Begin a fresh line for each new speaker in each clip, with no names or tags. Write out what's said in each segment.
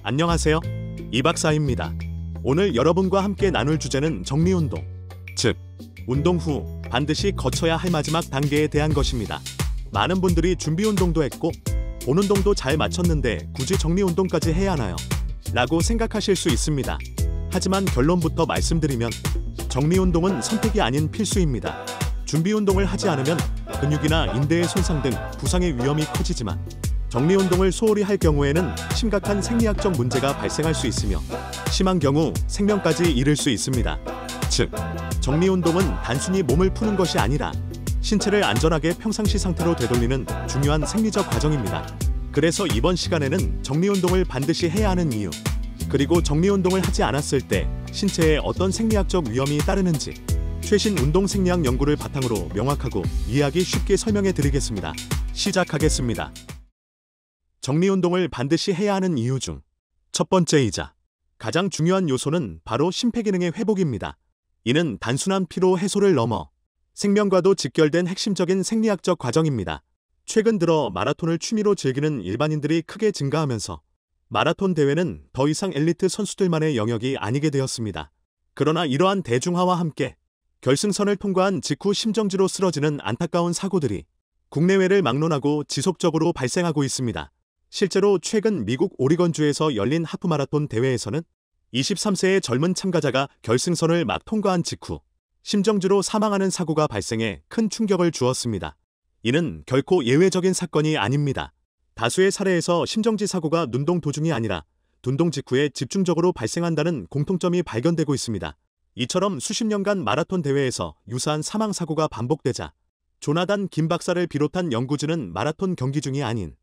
안녕하세요. 이박사입니다. 오늘 여러분과 함께 나눌 주제는 정리운동, 즉 운동 후 반드시 거쳐야 할 마지막 단계에 대한 것입니다. 많은 분들이 준비운동도 했고 본 운동도 잘 마쳤는데 굳이 정리운동까지 해야 하나요? 라고 생각하실 수 있습니다. 하지만 결론부터 말씀드리면 정리운동은 선택이 아닌 필수입니다. 준비운동을 하지 않으면 근육이나 인대의 손상 등 부상의 위험이 커지지만 정리운동을 소홀히 할 경우에는 심각한 생리학적 문제가 발생할 수 있으며 심한 경우 생명까지 이를 수 있습니다. 즉, 정리운동은 단순히 몸을 푸는 것이 아니라 신체를 안전하게 평상시 상태로 되돌리는 중요한 생리적 과정입니다. 그래서 이번 시간에는 정리운동을 반드시 해야 하는 이유, 그리고 정리운동을 하지 않았을 때 신체에 어떤 생리학적 위험이 따르는지 최신 운동 생리학 연구를 바탕으로 명확하고 이해하기 쉽게 설명해 드리겠습니다. 시작하겠습니다. 정리운동을 반드시 해야 하는 이유 중 첫 번째이자 가장 중요한 요소는 바로 심폐기능의 회복입니다. 이는 단순한 피로 해소를 넘어 생명과도 직결된 핵심적인 생리학적 과정입니다. 최근 들어 마라톤을 취미로 즐기는 일반인들이 크게 증가하면서 마라톤 대회는 더 이상 엘리트 선수들만의 영역이 아니게 되었습니다. 그러나 이러한 대중화와 함께 결승선을 통과한 직후 심정지로 쓰러지는 안타까운 사고들이 국내외를 막론하고 지속적으로 발생하고 있습니다. 실제로 최근 미국 오리건주에서 열린 하프마라톤 대회에서는 23세의 젊은 참가자가 결승선을 막 통과한 직후 심정지로 사망하는 사고가 발생해 큰 충격을 주었습니다. 이는 결코 예외적인 사건이 아닙니다. 다수의 사례에서 심정지 사고가 눈동 도중이 아니라 운동 직후에 집중적으로 발생한다는 공통점이 발견되고 있습니다. 이처럼 수십 년간 마라톤 대회에서 유사한 사망 사고가 반복되자 조나단 김 박사를 비롯한 연구진은 마라톤 경기 중이 아닌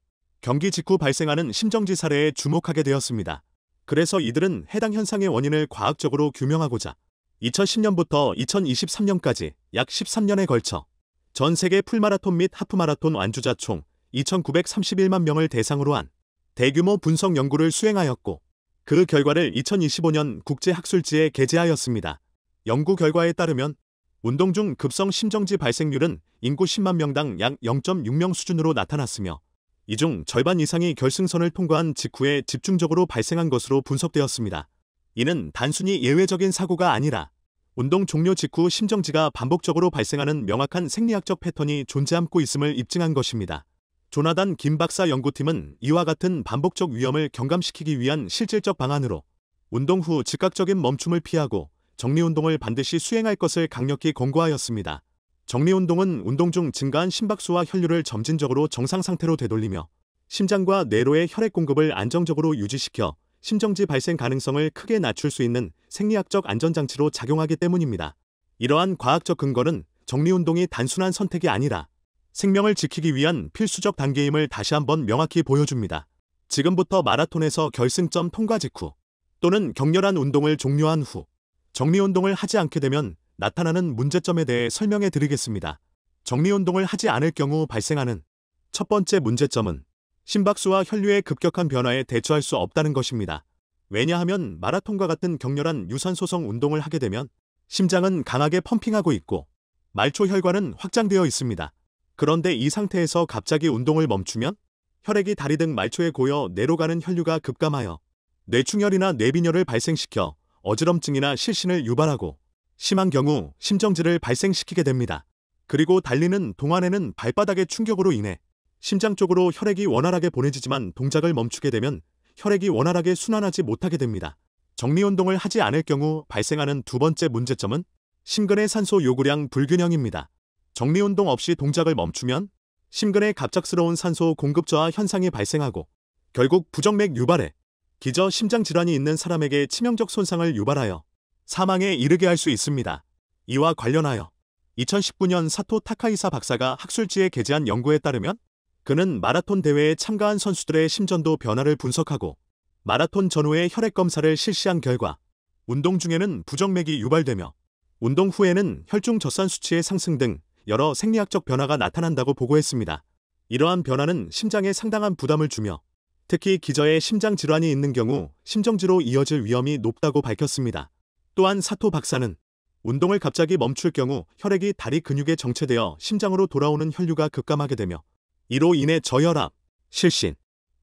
경기 직후 발생하는 심정지 사례에 주목하게 되었습니다. 그래서 이들은 해당 현상의 원인을 과학적으로 규명하고자 2010년부터 2023년까지 약 13년에 걸쳐 전 세계 풀마라톤 및 하프마라톤 완주자 총 2,931만 명을 대상으로 한 대규모 분석 연구를 수행하였고 그 결과를 2025년 국제학술지에 게재하였습니다. 연구 결과에 따르면 운동 중 급성 심정지 발생률은 인구 10만 명당 약 0.6명 수준으로 나타났으며 이 중 절반 이상이 결승선을 통과한 직후에 집중적으로 발생한 것으로 분석되었습니다. 이는 단순히 예외적인 사고가 아니라 운동 종료 직후 심정지가 반복적으로 발생하는 명확한 생리학적 패턴이 존재하고 있음을 입증한 것입니다. 조나단 김 박사 연구팀은 이와 같은 반복적 위험을 경감시키기 위한 실질적 방안으로 운동 후 즉각적인 멈춤을 피하고 정리운동을 반드시 수행할 것을 강력히 권고하였습니다. 정리운동은 운동 중 증가한 심박수와 혈류를 점진적으로 정상 상태로 되돌리며 심장과 뇌로의 혈액 공급을 안정적으로 유지시켜 심정지 발생 가능성을 크게 낮출 수 있는 생리학적 안전장치로 작용하기 때문입니다. 이러한 과학적 근거는 정리운동이 단순한 선택이 아니라 생명을 지키기 위한 필수적 단계임을 다시 한번 명확히 보여줍니다. 지금부터 마라톤에서 결승점 통과 직후 또는 격렬한 운동을 종료한 후 정리운동을 하지 않게 되면 나타나는 문제점에 대해 설명해 드리겠습니다. 정리운동을 하지 않을 경우 발생하는 첫 번째 문제점은 심박수와 혈류의 급격한 변화에 대처할 수 없다는 것입니다. 왜냐하면 마라톤과 같은 격렬한 유산소성 운동을 하게 되면 심장은 강하게 펌핑하고 있고 말초 혈관은 확장되어 있습니다. 그런데 이 상태에서 갑자기 운동을 멈추면 혈액이 다리 등 말초에 고여 뇌로 가는 혈류가 급감하여 뇌충혈이나 뇌빈혈을 발생시켜 어지럼증이나 실신을 유발하고 심한 경우 심정지를 발생시키게 됩니다. 그리고 달리는 동안에는 발바닥의 충격으로 인해 심장 쪽으로 혈액이 원활하게 보내지지만 동작을 멈추게 되면 혈액이 원활하게 순환하지 못하게 됩니다. 정리운동을 하지 않을 경우 발생하는 두 번째 문제점은 심근의 산소 요구량 불균형입니다. 정리운동 없이 동작을 멈추면 심근의 갑작스러운 산소 공급 저하 현상이 발생하고 결국 부정맥 유발에 기저 심장 질환이 있는 사람에게 치명적 손상을 유발하여 사망에 이르게 할 수 있습니다. 이와 관련하여 2019년 사토 타카이사 박사가 학술지에 게재한 연구에 따르면 그는 마라톤 대회에 참가한 선수들의 심전도 변화를 분석하고 마라톤 전후의 혈액 검사를 실시한 결과 운동 중에는 부정맥이 유발되며 운동 후에는 혈중 젖산 수치의 상승 등 여러 생리학적 변화가 나타난다고 보고했습니다. 이러한 변화는 심장에 상당한 부담을 주며 특히 기저에 심장 질환이 있는 경우 심정지로 이어질 위험이 높다고 밝혔습니다. 또한 사토 박사는 운동을 갑자기 멈출 경우 혈액이 다리 근육에 정체되어 심장으로 돌아오는 혈류가 급감하게 되며 이로 인해 저혈압, 실신,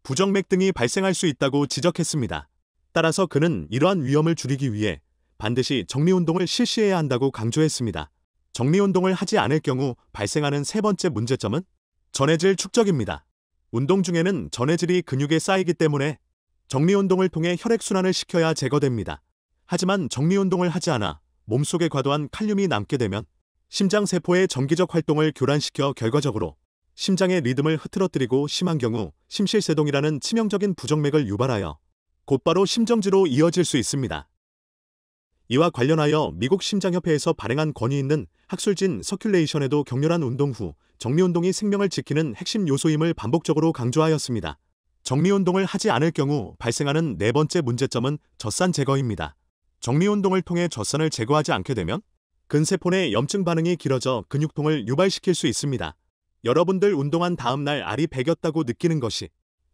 부정맥 등이 발생할 수 있다고 지적했습니다. 따라서 그는 이러한 위험을 줄이기 위해 반드시 정리운동을 실시해야 한다고 강조했습니다. 정리운동을 하지 않을 경우 발생하는 세 번째 문제점은 전해질 축적입니다. 운동 중에는 전해질이 근육에 쌓이기 때문에 정리운동을 통해 혈액순환을 시켜야 제거됩니다. 하지만 정리운동을 하지 않아 몸속에 과도한 칼륨이 남게 되면 심장세포의 정기적 활동을 교란시켜 결과적으로 심장의 리듬을 흐트러뜨리고 심한 경우 심실세동이라는 치명적인 부정맥을 유발하여 곧바로 심정지로 이어질 수 있습니다. 이와 관련하여 미국 심장협회에서 발행한 권위 있는 학술진 서큘레이션에도 격렬한 운동 후 정리운동이 생명을 지키는 핵심 요소임을 반복적으로 강조하였습니다. 정리운동을 하지 않을 경우 발생하는 네 번째 문제점은 젖산 제거입니다. 정리운동을 통해 젖산을 제거하지 않게 되면 근세포 내 염증 반응이 길어져 근육통을 유발시킬 수 있습니다. 여러분들 운동한 다음 날 알이 배겼다고 느끼는 것이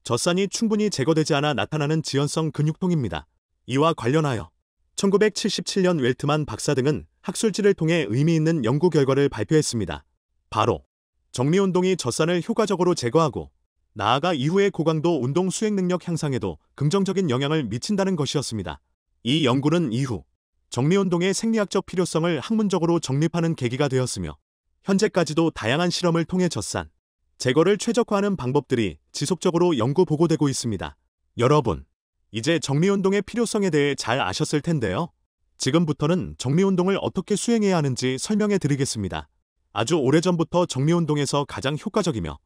젖산이 충분히 제거되지 않아 나타나는 지연성 근육통입니다. 이와 관련하여 1977년 웰트만 박사 등은 학술지를 통해 의미 있는 연구 결과를 발표했습니다. 바로 정리운동이 젖산을 효과적으로 제거하고 나아가 이후의 고강도 운동 수행 능력 향상에도 긍정적인 영향을 미친다는 것이었습니다. 이 연구는 이후 정리운동의 생리학적 필요성을 학문적으로 정립하는 계기가 되었으며 현재까지도 다양한 실험을 통해 젖산 제거를 최적화하는 방법들이 지속적으로 연구 보고되고 있습니다. 여러분, 이제 정리운동의 필요성에 대해 잘 아셨을 텐데요. 지금부터는 정리운동을 어떻게 수행해야 하는지 설명해 드리겠습니다. 아주 오래전부터 정리운동에서 가장 효과적이며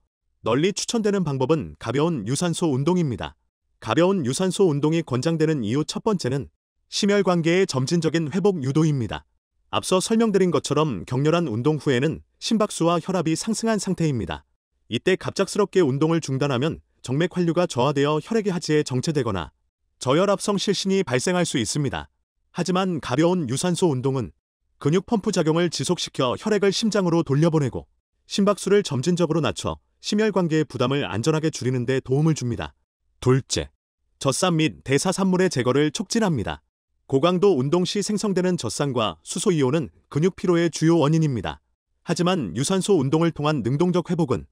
널리 추천되는 방법은 가벼운 유산소 운동입니다. 가벼운 유산소 운동이 권장되는 이유 첫 번째는 심혈관계의 점진적인 회복 유도입니다. 앞서 설명드린 것처럼 격렬한 운동 후에는 심박수와 혈압이 상승한 상태입니다. 이때 갑작스럽게 운동을 중단하면 정맥 환류가 저하되어 혈액이 하지에 정체되거나 저혈압성 실신이 발생할 수 있습니다. 하지만 가벼운 유산소 운동은 근육 펌프 작용을 지속시켜 혈액을 심장으로 돌려보내고 심박수를 점진적으로 낮춰 심혈관계의 부담을 안전하게 줄이는 데 도움을 줍니다. 둘째, 젖산 및 대사산물의 제거를 촉진합니다. 고강도 운동 시 생성되는 젖산과 수소이온은 근육 피로의 주요 원인입니다. 하지만 유산소 운동을 통한 능동적 회복은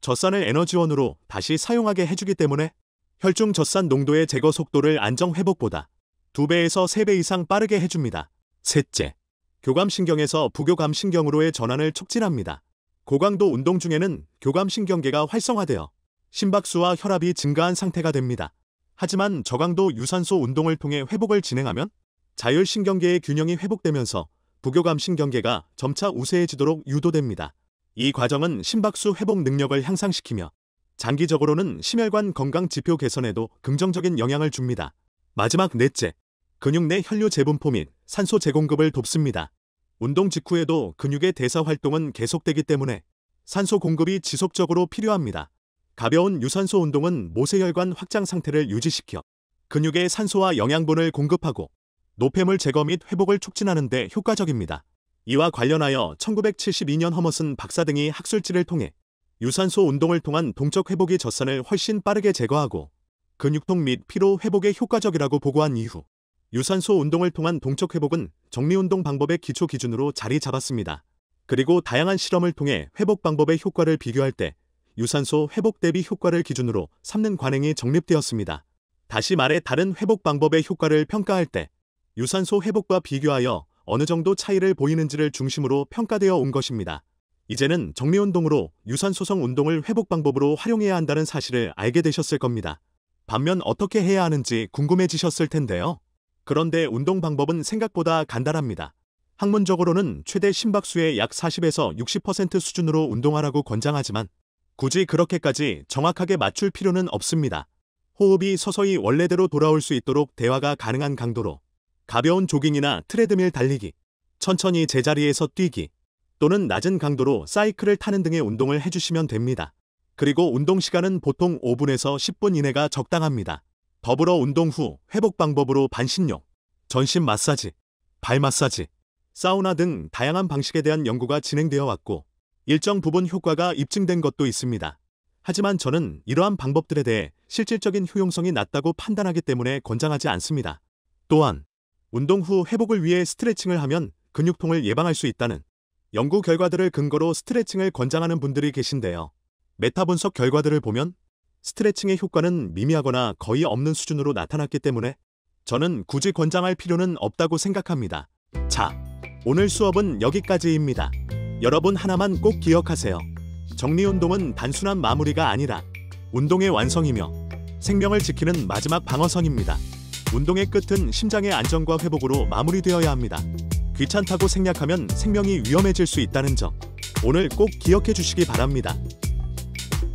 젖산을 에너지원으로 다시 사용하게 해주기 때문에 혈중 젖산 농도의 제거 속도를 안정 회복보다 2배에서 3배 이상 빠르게 해줍니다. 셋째, 교감신경에서 부교감신경으로의 전환을 촉진합니다. 고강도 운동 중에는 교감신경계가 활성화되어 심박수와 혈압이 증가한 상태가 됩니다. 하지만 저강도 유산소 운동을 통해 회복을 진행하면 자율신경계의 균형이 회복되면서 부교감신경계가 점차 우세해지도록 유도됩니다. 이 과정은 심박수 회복 능력을 향상시키며 장기적으로는 심혈관 건강 지표 개선에도 긍정적인 영향을 줍니다. 마지막 넷째, 근육 내 혈류 재분포 및 산소 재공급을 돕습니다. 운동 직후에도 근육의 대사 활동은 계속되기 때문에 산소 공급이 지속적으로 필요합니다. 가벼운 유산소 운동은 모세혈관 확장 상태를 유지시켜 근육에 산소와 영양분을 공급하고 노폐물 제거 및 회복을 촉진하는 데 효과적입니다. 이와 관련하여 1972년 허머슨 박사 등이 학술지를 통해 유산소 운동을 통한 동적 회복이 젖산을 훨씬 빠르게 제거하고 근육통 및 피로 회복에 효과적이라고 보고한 이후 유산소 운동을 통한 동적 회복은 정리운동 방법의 기초 기준으로 자리 잡았습니다. 그리고 다양한 실험을 통해 회복 방법의 효과를 비교할 때 유산소 회복 대비 효과를 기준으로 삼는 관행이 정립되었습니다. 다시 말해 다른 회복 방법의 효과를 평가할 때 유산소 회복과 비교하여 어느 정도 차이를 보이는지를 중심으로 평가되어 온 것입니다. 이제는 정리운동으로 유산소성 운동을 회복 방법으로 활용해야 한다는 사실을 알게 되셨을 겁니다. 반면 어떻게 해야 하는지 궁금해지셨을 텐데요. 그런데 운동 방법은 생각보다 간단합니다. 학문적으로는 최대 심박수의 약 40에서 60% 수준으로 운동하라고 권장하지만 굳이 그렇게까지 정확하게 맞출 필요는 없습니다. 호흡이 서서히 원래대로 돌아올 수 있도록 대화가 가능한 강도로 가벼운 조깅이나 트레드밀 달리기, 천천히 제자리에서 뛰기 또는 낮은 강도로 사이클을 타는 등의 운동을 해주시면 됩니다. 그리고 운동 시간은 보통 5분에서 10분 이내가 적당합니다. 더불어 운동 후 회복 방법으로 반신욕, 전신 마사지, 발 마사지, 사우나 등 다양한 방식에 대한 연구가 진행되어 왔고 일정 부분 효과가 입증된 것도 있습니다. 하지만 저는 이러한 방법들에 대해 실질적인 효용성이 낮다고 판단하기 때문에 권장하지 않습니다. 또한 운동 후 회복을 위해 스트레칭을 하면 근육통을 예방할 수 있다는 연구 결과들을 근거로 스트레칭을 권장하는 분들이 계신데요. 메타 분석 결과들을 보면 스트레칭의 효과는 미미하거나 거의 없는 수준으로 나타났기 때문에 저는 굳이 권장할 필요는 없다고 생각합니다. 자, 오늘 수업은 여기까지입니다. 여러분 하나만 꼭 기억하세요. 정리운동은 단순한 마무리가 아니라 운동의 완성이며 생명을 지키는 마지막 방어선입니다. 운동의 끝은 심장의 안정과 회복으로 마무리되어야 합니다. 귀찮다고 생략하면 생명이 위험해질 수 있다는 점 오늘 꼭 기억해 주시기 바랍니다.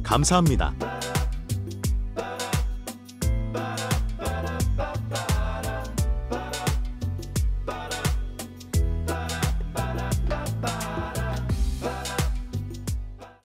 감사합니다.